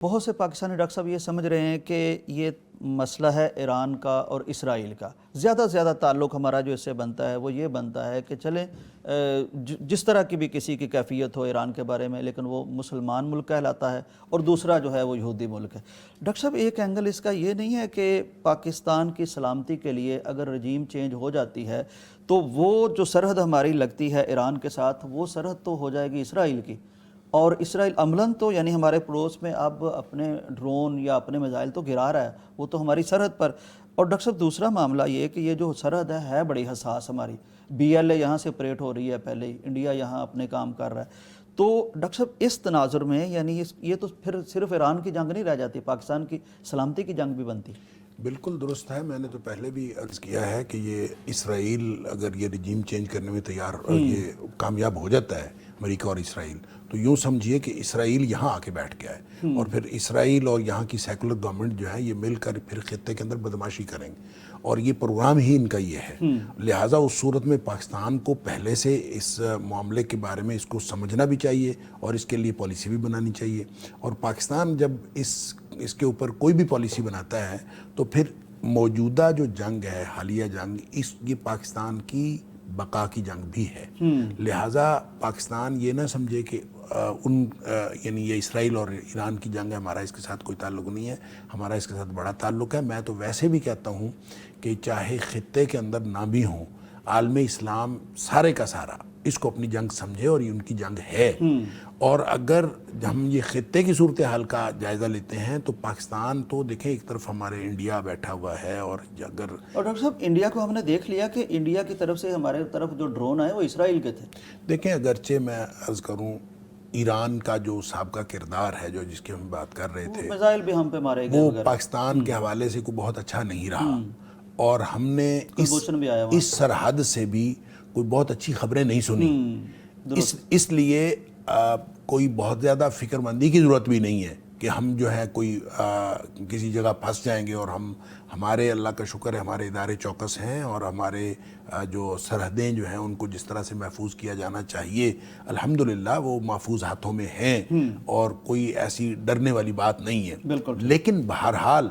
بہت سے پاکستانی ڈاکٹر صاحب یہ سمجھ رہے ہیں کہ یہ مسئلہ ہے ایران کا اور اسرائیل کا۔ زیادہ سے زیادہ تعلق ہمارا جو اس سے بنتا ہے وہ یہ بنتا ہے کہ چلیں جس طرح کی بھی کسی کی کیفیت ہو ایران کے بارے میں، لیکن وہ مسلمان ملک کہلاتا ہے اور دوسرا جو ہے وہ یہودی ملک ہے۔ ڈاکٹر صاحب ایک اینگل اس کا یہ نہیں ہے کہ پاکستان کی سلامتی کے لیے اگر رجیم چینج ہو جاتی ہے تو وہ جو سرحد ہماری لگتی ہے ایران کے ساتھ، وہ سرحد تو ہو جائے گی اسرائیل کی، اور اسرائیل عملاً تو یعنی ہمارے پڑوس میں اب اپنے ڈرون یا اپنے میزائل تو گرا رہا ہے، وہ تو ہماری سرحد پر۔ اور ڈاکٹر صاحب دوسرا معاملہ یہ کہ یہ جو سرحد ہے بڑی حساس ہماری، بی ایل اے یہاں سے آپریٹ ہو رہی ہے، پہلے ہی انڈیا یہاں اپنے کام کر رہا ہے۔ تو ڈاکٹر صاحب اس تناظر میں یعنی یہ تو پھر صرف ایران کی جنگ نہیں رہ جاتی، پاکستان کی سلامتی کی جنگ بھی بنتی۔ بالکل درست ہے، میں نے تو پہلے بھی عرض کیا ہے کہ یہ اسرائیل اگر یہ رجیم چینج کرنے میں تیار یہ کامیاب ہو جاتا ہے، امریکہ اور اسرائیل، تو یوں سمجھیے کہ اسرائیل یہاں آ کے بیٹھ گیا ہے، اور پھر اسرائیل اور یہاں کی سیکولر گورنمنٹ جو ہے یہ مل کر پھر خطے کے اندر بدماشی کریں گے، اور یہ پروگرام ہی ان کا یہ ہے۔ لہٰذا اس صورت میں پاکستان کو پہلے سے اس معاملے کے بارے میں اس کو سمجھنا بھی چاہیے اور اس کے لیے پالیسی بھی بنانی چاہیے، اور پاکستان جب اس کے اوپر کوئی بھی پالیسی بناتا ہے تو پھر موجودہ جو جنگ ہے، حالیہ جنگ، یہ پاکستان کی بقا کی جنگ بھی ہے۔ لہٰذا پاکستان یہ نہ سمجھے کہ یعنی یہ اسرائیل اور ایران کی جنگ ہے، ہمارا اس کے ساتھ کوئی تعلق نہیں ہے، ہمارا اس کے ساتھ بڑا تعلق ہے۔ میں تو ویسے بھی کہتا ہوں کہ چاہے خطے کے اندر نہ بھی ہوں، عالم اسلام سارے کا سارا اس کو اپنی جنگ سمجھے اور یہ ان کی جنگ ہے، اور اگر ہم یہ خطے کی صورتحال کا جائزہ لیتے ہیں تو پاکستان تو دیکھیں ایک طرف ہمارے انڈیا بیٹھا ہوا ہے، اور ڈاکٹر صاحب انڈیا کو ہم نے دیکھ لیا کہ انڈیا کی طرف سے ہمارے طرف جو ڈرون آئے وہ اسرائیل کے تھے۔ دیکھیں، اگرچہ میں عرض کروں ایران کا جو سابقہ کردار ہے جو جس کی ہم بات کر رہے تھے، میزائل بھی ہم پہ مارے گئے، وہ پاکستان کے حوالے سے کوئی بہت اچھا نہیں رہا، اور ہم نے اس سرحد سے بھی کوئی بہت اچھی خبریں نہیں سنی۔ اس لیے کوئی بہت زیادہ فکر مندی کی ضرورت بھی نہیں ہے کہ ہم جو ہے کوئی کسی جگہ پھنس جائیں گے، اور ہمارے اللہ کا شکر ہے ہمارے ادارے چوکس ہیں، اور ہمارے جو سرحدیں جو ہیں ان کو جس طرح سے محفوظ کیا جانا چاہیے الحمدللہ وہ محفوظ ہاتھوں میں ہیں، اور کوئی ایسی ڈرنے والی بات نہیں ہے۔ لیکن بہرحال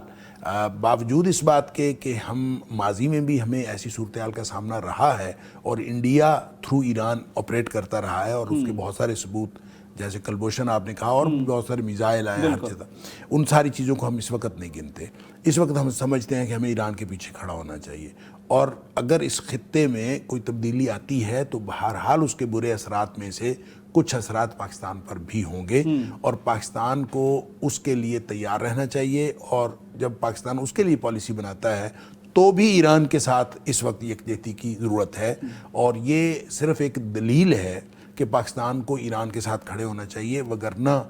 باوجود اس بات کے کہ ہم ماضی میں بھی ہمیں ایسی صورتحال کا سامنا رہا ہے، اور انڈیا تھرو ایران آپریٹ کرتا رہا ہے، اور اس کے بہت سارے ثبوت جیسے کلبوشن آپ نے کہا، اور بہت سارے میزائل آئے، ہر چیز، ان ساری چیزوں کو ہم اس وقت نہیں گنتے۔ اس وقت ہم سمجھتے ہیں کہ ہمیں ایران کے پیچھے کھڑا ہونا چاہیے، اور اگر اس خطے میں کوئی تبدیلی آتی ہے تو بہرحال اس کے برے اثرات میں سے کچھ اثرات پاکستان پر بھی ہوں گے، اور پاکستان کو اس کے لیے تیار رہنا چاہیے، اور جب پاکستان اس کے لیے پالیسی بناتا ہے تو بھی ایران کے ساتھ اس وقت یکجہتی کی ضرورت ہے، اور یہ صرف ایک دلیل ہے کہ پاکستان کو ایران کے ساتھ کھڑے ہونا چاہیے، وگرنہ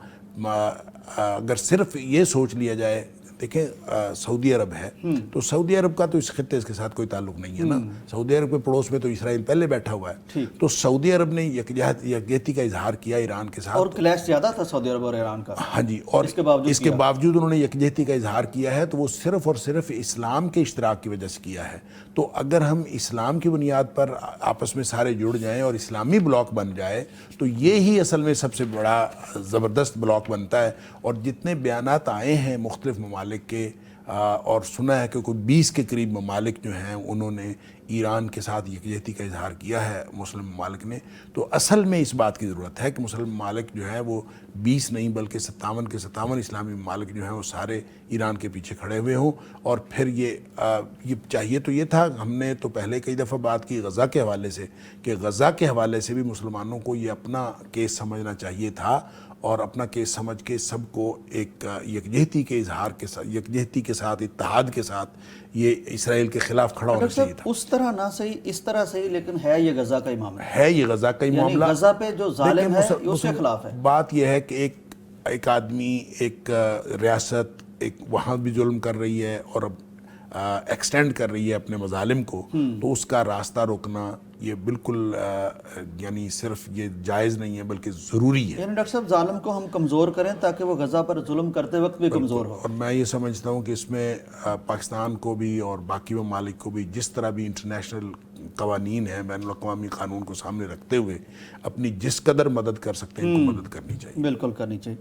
اگر صرف یہ سوچ لیا جائے، دیکھیں سعودی عرب ہے تو سعودی عرب کا تو اس خطے کے ساتھ کوئی تعلق نہیں ہے نا، سعودی عرب کے پڑوس میں تو اسرائیل پہلے بیٹھا ہوا ہے، تو سعودی عرب نے یکجہتی کا اظہار کیا ایران کے ساتھ، اور کلیش زیادہ تھا سعودی عرب اور ایران کا، ہاں جی، اور اس کے باوجود انہوں نے یکجہتی کا اظہار کیا ہے، تو وہ صرف اور صرف اسلام کے اشتراک کی وجہ سے کیا ہے۔ تو اگر ہم اسلام کی بنیاد پر آپس میں سارے جڑ جائیں اور اسلامی بلاک بن جائے تو یہ ہی اصل میں سب سے بڑا زبردست بلاک بنتا ہے، اور جتنے بیانات آئے ہیں مختلف ممالک کے، اور سنا ہے کہ کوئی 20 کے قریب ممالک جو ہیں انہوں نے ایران کے ساتھ یکجہتی کا اظہار کیا ہے، مسلم ممالک نے، تو اصل میں اس بات کی ضرورت ہے کہ مسلم ممالک جو ہیں وہ 20 نہیں بلکہ 57 کے 57 اسلامی ممالک جو ہیں وہ سارے ایران کے پیچھے کھڑے ہوئے ہوں، اور پھر یہ چاہیے تو یہ تھا، ہم نے تو پہلے کئی دفعہ بات کی غزہ کے حوالے سے، کہ غزہ کے حوالے سے بھی مسلمانوں کو یہ اپنا کیس سمجھنا چاہیے تھا، اور اپنا کیس سمجھ کے سب کو ایک یکجہتی کے اظہار کے ساتھ، یکجہتی کے ساتھ، اتحاد کے ساتھ یہ اسرائیل کے خلاف کھڑا ہونا چاہیے تھا۔ اس طرح نہ صحیح، اس طرح صحیح، لیکن ہے یہ غزہ کا ہی معاملہ، ہے یہ غزہ کا ہی معاملہ، یعنی غزہ پہ جو ظالم ہے اس کے خلاف ہے۔ بات یہ ہے کہ ایک آدمی، ایک ریاست ایک وہاں بھی ظلم کر رہی ہے اور اب ایکسٹینڈ کر رہی ہے اپنے مظالم کو، تو اس کا راستہ روکنا یہ بالکل یعنی صرف یہ جائز نہیں ہے بلکہ ضروری ہے۔ یعنی ڈاکٹر صاحب ظالم کو ہم کمزور کریں تاکہ وہ غزہ پر ظلم کرتے وقت بھی کمزور ہو، اور میں یہ سمجھتا ہوں کہ اس میں پاکستان کو بھی اور باقی ممالک کو بھی جس طرح بھی انٹرنیشنل قوانین ہیں، بین الاقوامی قانون کو سامنے رکھتے ہوئے اپنی جس قدر مدد کر سکتے ہیں ان کو مدد کرنی چاہیے، بالکل کرنی چاہیے۔